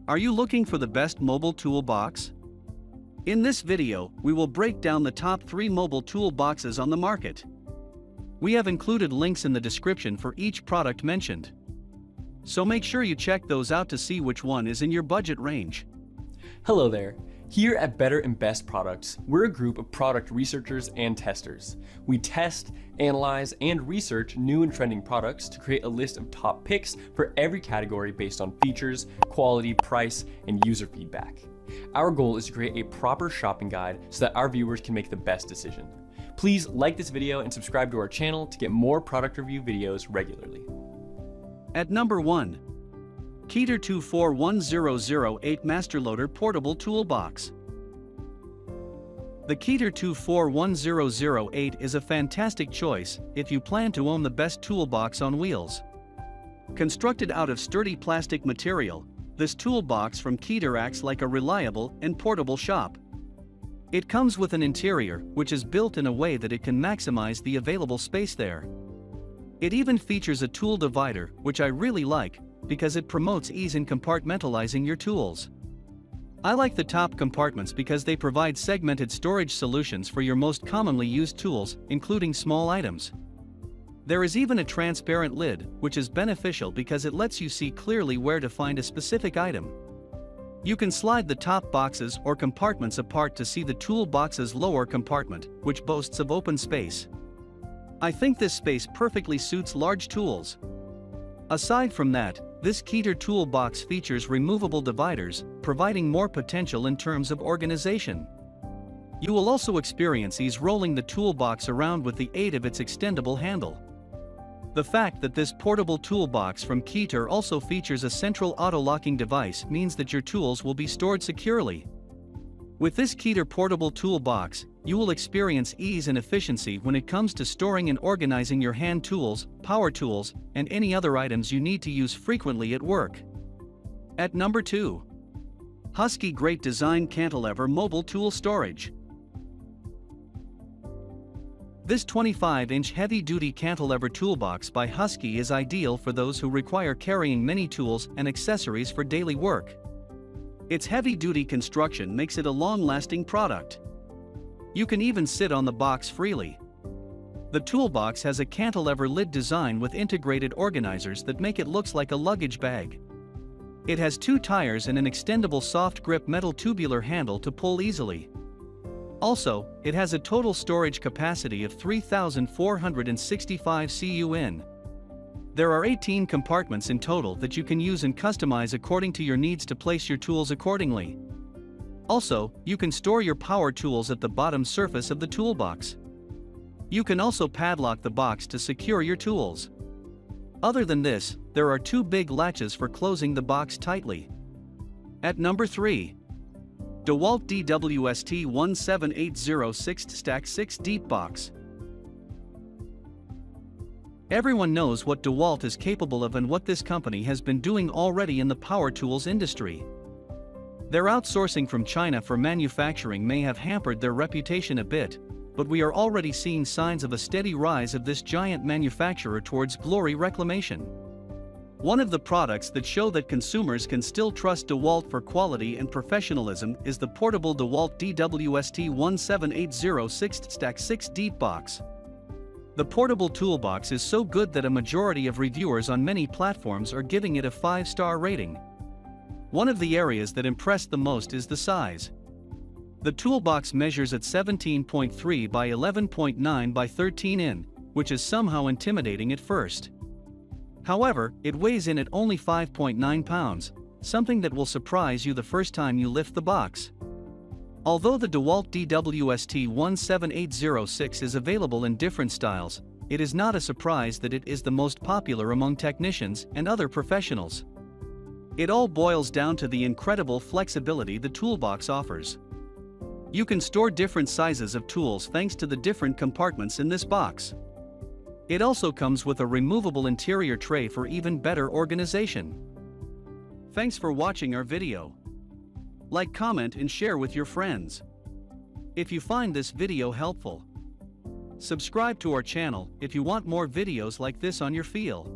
Are you looking for the best mobile toolbox? In this video, we will break down the top 3 mobile toolboxes on the market. We have included links in the description for each product mentioned. So make sure you check those out to see which one is in your budget range. Hello there. Here at Better and Best Products, we're a group of product researchers and testers. We test, analyze, and research new and trending products to create a list of top picks for every category based on features, quality, price, and user feedback. Our goal is to create a proper shopping guide so that our viewers can make the best decision. Please like this video and subscribe to our channel to get more product review videos regularly. At number 1. Keter 241008 Masterloader Portable Toolbox. The Keter 241008 is a fantastic choice if you plan to own the best toolbox on wheels. Constructed out of sturdy plastic material, this toolbox from Keter acts like a reliable and portable shop. It comes with an interior which is built in a way that it can maximize the available space there. It even features a tool divider, which I really like, because it promotes ease in compartmentalizing your tools. I like the top compartments because they provide segmented storage solutions for your most commonly used tools, including small items. There is even a transparent lid, which is beneficial because it lets you see clearly where to find a specific item. You can slide the top boxes or compartments apart to see the toolbox's lower compartment, which boasts of open space. I think this space perfectly suits large tools. Aside from that, this Keter toolbox features removable dividers, providing more potential in terms of organization. You will also experience ease rolling the toolbox around with the aid of its extendable handle. The fact that this portable toolbox from Keter also features a central auto-locking device means that your tools will be stored securely. With this Keter portable toolbox, you will experience ease and efficiency when it comes to storing and organizing your hand tools, power tools, and any other items you need to use frequently at work. At number 2. Husky Great Design Cantilever Mobile Tool Storage. This 25-inch heavy-duty cantilever toolbox by Husky is ideal for those who require carrying many tools and accessories for daily work. Its heavy-duty construction makes it a long-lasting product. You can even sit on the box freely. The toolbox has a cantilever lid design with integrated organizers that make it look like a luggage bag. It has 2 tires and an extendable soft grip metal tubular handle to pull easily. Also, it has a total storage capacity of 3,465 CUN. There are 18 compartments in total that you can use and customize according to your needs to place your tools accordingly. Also, you can store your power tools at the bottom surface of the toolbox. You can also padlock the box to secure your tools. Other than this, there are 2 big latches for closing the box tightly. At number 3. DEWALT DWST 17806 TSTAK 6 Deep Box. Everyone knows what DEWALT is capable of and what this company has been doing already in the power tools industry. Their outsourcing from China for manufacturing may have hampered their reputation a bit, but we are already seeing signs of a steady rise of this giant manufacturer towards glory reclamation. One of the products that show that consumers can still trust DEWALT for quality and professionalism is the portable DEWALT DWST 17806 TSTAK 6 Deep Box. The portable toolbox is so good that a majority of reviewers on many platforms are giving it a 5-star rating. One of the areas that impressed the most is the size. The toolbox measures at 17.3 by 11.9 by 13 in, which is somehow intimidating at first. However, it weighs in at only 5.9 pounds, something that will surprise you the first time you lift the box. Although the DEWALT DWST 17806 is available in different styles, it is not a surprise that it is the most popular among technicians and other professionals. It all boils down to the incredible flexibility the toolbox offers. You can store different sizes of tools thanks to the different compartments in this box. It also comes with a removable interior tray for even better organization. Thanks for watching our video. Like, comment, and share with your friends. If you find this video helpful, subscribe to our channel if you want more videos like this on your feel.